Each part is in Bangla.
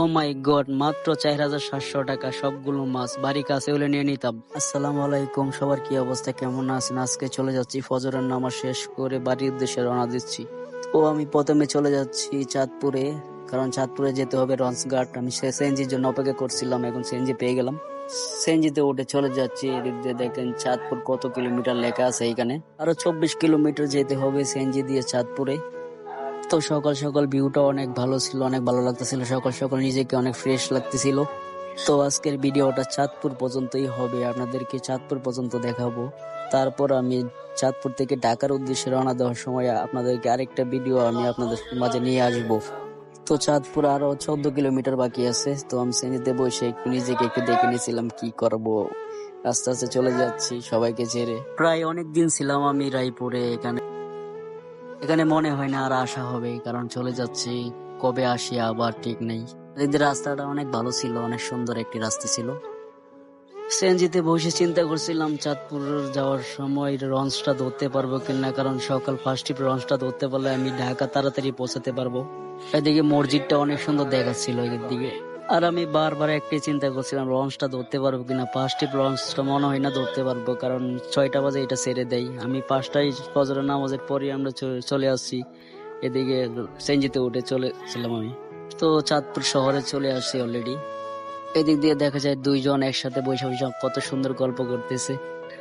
ও মাই গড, মাত্র 4,700 টাকা, সবগুলো মাছ বাড়ি কাছে হলে নিয়ে নিতাম। আসসালামু আলাইকুম, সবার কি অবস্থা, কেমন আছেন? আজকে চলে যাচ্ছি, ফজরের নামাজ শেষ করে বাড়ির উদ্দেশ্যে রওনা দিচ্ছি। আমি প্রথমে চলে যাচ্ছি চাঁদপুরে, কারণ চাঁদপুরে যেতে হবে রঞ্চঘাট। আমি সিএনজির জন্য অপেক্ষা করছিলাম, এখন সিএনজি পেয়ে গেলাম। সিএনজিতে উঠে চলে যাচ্ছি। এদিক দিয়ে দেখেন চাঁদপুর কত কিলোমিটার লেখা আছে এখানে, আরো 24 কিলোমিটার যেতে হবে সিএনজি দিয়ে চাঁদপুরে। তো সকাল সকাল ভিউটা অনেক ভালো ছিল, অনেক ভালো লাগতেছিল, সকাল সকাল নিজেকে অনেক ফ্রেশ লাগতেছিল। তো আজকের ভিডিওটা চাঁদপুর পর্যন্তই হবে, আপনাদেরকে চাঁদপুর পর্যন্ত দেখাবো। তারপর আমি চাঁদপুর থেকে ঢাকার উদ্দেশ্যে রওনা দেওয়ার সময় আপনাদেরকে আরেকটা ভিডিও আমি আপনাদের মাঝে নিয়ে আসবো। তো চাঁদপুর আরো 14 কিলোমিটার বাকি আছে। তো আমি শ্রেণীতে বসে একটু নিজেকে একটু দেখে নিয়েছিলাম কি করব। আস্তে আস্তে চলে যাচ্ছি সবাইকে ছেড়ে। প্রায় অনেক দিন ছিলাম আমি রায়পুরে, এখানে এখানে মনে হয় না আর আসা হবে, কারণ চলে যাচ্ছি, কবে আসি আবার ঠিক নেই। এদিকে রাস্তাটা অনেক ভালো ছিল, অনেক সুন্দর একটি রাস্তা ছিল। সিএনজিতে বসে চিন্তা করছিলাম চাঁদপুর যাওয়ার সময় লঞ্চটা ধরতে পারবো কিনা, কারণ সকাল ফার্স্ট ট্রিপ লঞ্চটা ধরতে পারলে আমি ঢাকা তাড়াতাড়ি পৌঁছাতে পারবো। এদিকে মসজিদটা অনেক সুন্দর দেখাচ্ছিল এদিক দিকে। আর আমি বারবার একটাই চিন্তা করছিলাম, লঞ্চটা ধরতে পারবো কিনা। ফার্স্ট ট্রিপ লঞ্চটা মনে হয় না ধরতে পারবো, কারণ 6টা বাজে এটা ছেড়ে দেয়। আমি 5টায় ফজরের নামাজের পরে আমরা চলে আসছি। এদিকে সিএনজিতে উঠে চলেছিলাম আমি। তো চাঁদপুর শহরে চলে আসছি অলরেডি। এদিক দিয়ে দেখা যায় দুইজন একসাথে বসে বসে কত সুন্দর গল্প করতেছে,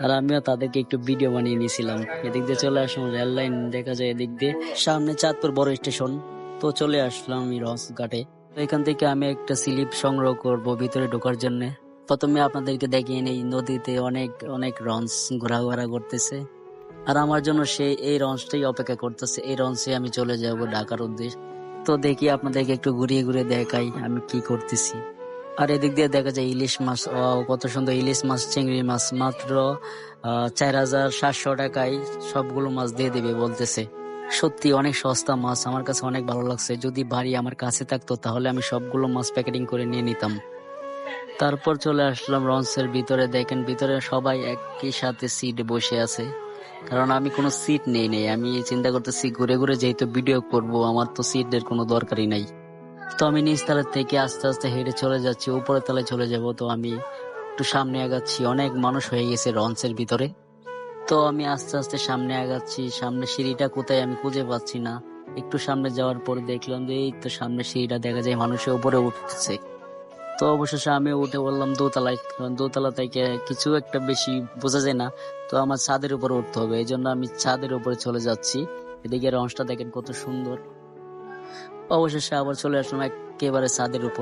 আর আমিও তাদেরকে একটু ভিডিও বানিয়ে নিয়েছিলাম। এদিক দিয়ে চলে আসলাম রেল লাইন দেখা যায় এদিক দিয়ে, সামনে চাঁদপুর বড় স্টেশন। তো চলে আসলাম আমি রসঘাটে। তো এখান থেকে আমি একটা স্লিপ সংগ্রহ করব ভিতরে ঢোকার জন্য। প্রথমে আপনাদেরকে দেখিয়ে নেই, নদীতে অনেক অনেক লঞ্চ ঘোরাঘোরা করতেছে, আর আমার জন্য এই লঞ্চটাই অপেক্ষা করতেছে। এই লঞ্চে আমি চলে যাব ঢাকার উদ্দেশ্যে। তো দেখি আপনাদেরকে একটু ঘুরিয়ে ঘুরিয়ে দেখাই আমি কি করতেছি। আর এদিক দিয়ে দেখা যায় ইলিশ মাছ, কত সুন্দর ইলিশ মাছ, চিংড়ি মাছ, মাত্র 4,700 টাকায় সবগুলো মাছ দিয়ে দিবে বলতেছে। সত্যি অনেক সস্তা মাছ, আমার কাছে অনেক ভালো লাগছে। যদি বাড়ি আমার কাছে থাকতো তাহলে আমি সবগুলো মাছ প্যাকেটিং করে নিয়ে নিতাম। তারপর চলে আসলাম লঞ্চের ভিতরে। দেখেন ভিতরে সবাই একই সাথে সিট বসে আছে, কারণ আমি কোনো সিট নেই। আমি চিন্তা করতেছি ঘুরে ঘুরে যেহেতু ভিডিও করব, আমার তো সিটের কোনো দরকারই নাই। তো আমি নিচতলা থেকে আস্তে আস্তে হেঁটে চলে যাচ্ছি, উপরের তলায় চলে যাব। তো আমি একটু সামনে আগাচ্ছি, অনেক মানুষ হয়ে গেছে লঞ্চের ভিতরে। তো আমি আস্তে আস্তে সামনে আগাচ্ছি, সামনে সিঁড়িটা কোথায় আমি খুঁজে পাচ্ছি না। একটু সামনে যাওয়ার পরে দেখলাম যে এই তো সামনে সিঁড়িটা, দেখা যায় মানুষের উপরে উঠছে। তো অবশেষে আমি উঠে বললাম দোতলায়, কারণ দোতলা থেকে কিছু একটা বেশি বোঝা যায় না। তো আমার ছাদের উপরে উঠতে হবে, এই জন্য আমি ছাদের উপরে চলে যাচ্ছি। এদিকে লঞ্চটা দেখেন কত সুন্দর। অবশেষে আবার চলে আসলাম একেবারে ছাদের উপর।